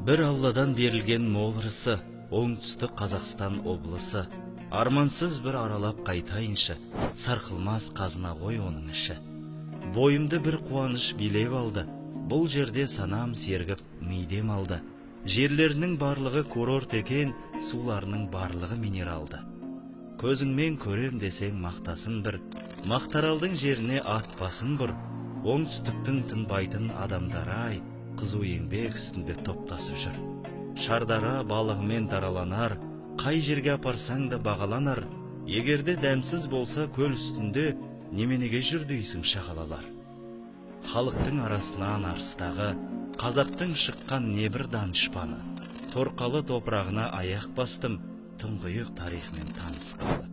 Bir Алладан берілген мол ырысы, оңтүстік Қазақстан облысы. Армансыз бір аралап қайтайыншы, сарқылмас қазына ғой оның іші. Бойымды бір қуаныш билеп алды, бұл жерде санам сергіп мидем алды. Жерлерінің барлығы курорт екен, суларының барлығы минералды. Көзіңмен көрем десең мақтасын бір, Мақтаралдың жеріне ат басын бұр. Оңтүстіктің тынбайтын адамдары ай, қызу еңбек үстінде топтасып жүр. Шардара балығымен дараланар, қай жерге апарсаң да бағаланар. Егерде дәмсіз болса көл үстінде, неменеге жүр дейсің шағалалар. Халықтың арасынан арыстағы, қазақтың шыққан небір данышпаны. Торқалы топырағына аяқ бастым, тұңғиық тарихымен танысқалы.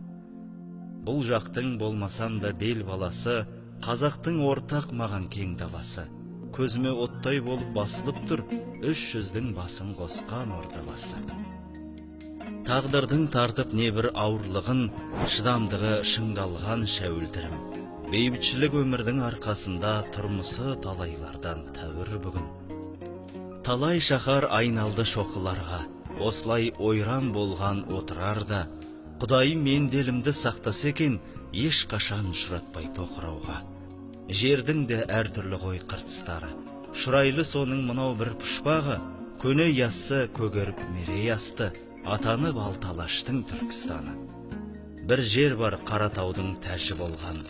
Бұл жақтың болмасан да бел баласы, қазақтың ортақ маған кең даласы. Көзіме оттай болып басылып тұр, 300-дің басын қосқан ордабасы. Тағдырдың тартып небір ауырлығын, шыдамдығы шыңдалған шәуілдірім. Бейбітшілік өмірдің арқасында тұрмысы талайлардан тәуір бүгін. Талай шахар айналды шоқыларға, осылай ойран болған отырарда. Құдай мен делімді сақтаса екен, еш қашан ұшыратпай тоқырауға. Жердің де әртүрлі ғой қыртыстары, шұрайлы соның мынау бір пұшпағы, көне яссы көгеріп мерей асты, атанып Алталаштың Түркістаны. Бір жер бар Қаратаудың тәжі болған,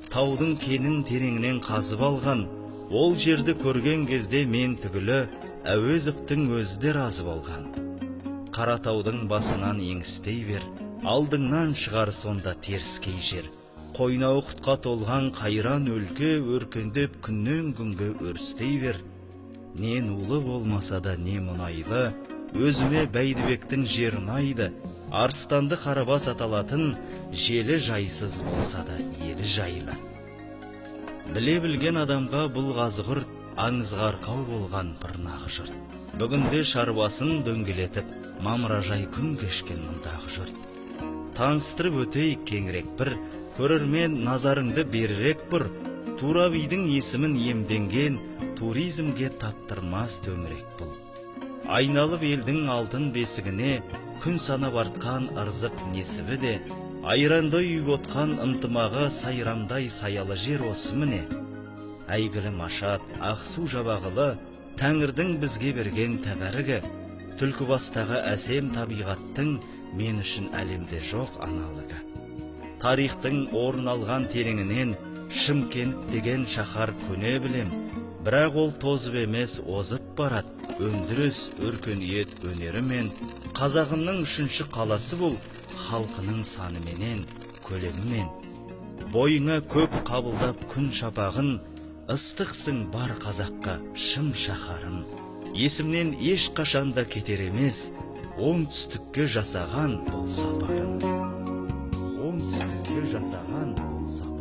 таудың кенін тереңінен қазып алған, ол жерді көрген кезде мен түгілі, Әуезовтің өзі де разы болған. Қаратаудың басынан еңістей бер, алдыңнан шығар сонда теріскей жер. Қойнауқытқа толған қайран өлке өркендеп күннен күнге өрістей бер. Не улы болмаса да не мұнайлы, өзіме Бәйдібектің жерін айды. Арыстанды Қарабас аталатын, желі жайсыз болса да елі жайлы. Біле білген адамға бұл қазғұрт, аңызғарқау болған пырнағы жұрт. Бүгінде шаруасын дөңгелетіп, мамыражай күн кешкен мұндағы жұрт. Таныстырып өтейік кеңірек бір, көрермен назарыңды берірек бір. Тура бидің есімін емденген, туризмге таптырмас төңірек бұл. Айналып елдің алтын бесігіне, күн санап артқан ырзық несібі де, айранды үйіп отқан ынтымағы сайрамдай саялы жер осы міне. Әйгілі Машат, Ақсу жабағылы, Тәңірдің бізге берген тәбәрігі, Түлкібастағы әсем табиғаттың мен үшін әлемде жоқ аналығы. Тарихтың орын алған тереңінен Шымкент деген шахар көне білем, бірақ ол тозып емес озып барат, өндіріс, өркениет өнерімен. Қазағымның 3-ші қаласы бұл, халқының саныменен, көлемімен. Бойыңа көп қабылдап күн шапағын, ыстықсың бар қазаққа шым шахарым. Есімнен еш қашанда кетер емес, оңтүстікке жасаған бұл сапарым. Оңтүстікке жасаған бұл сапарым.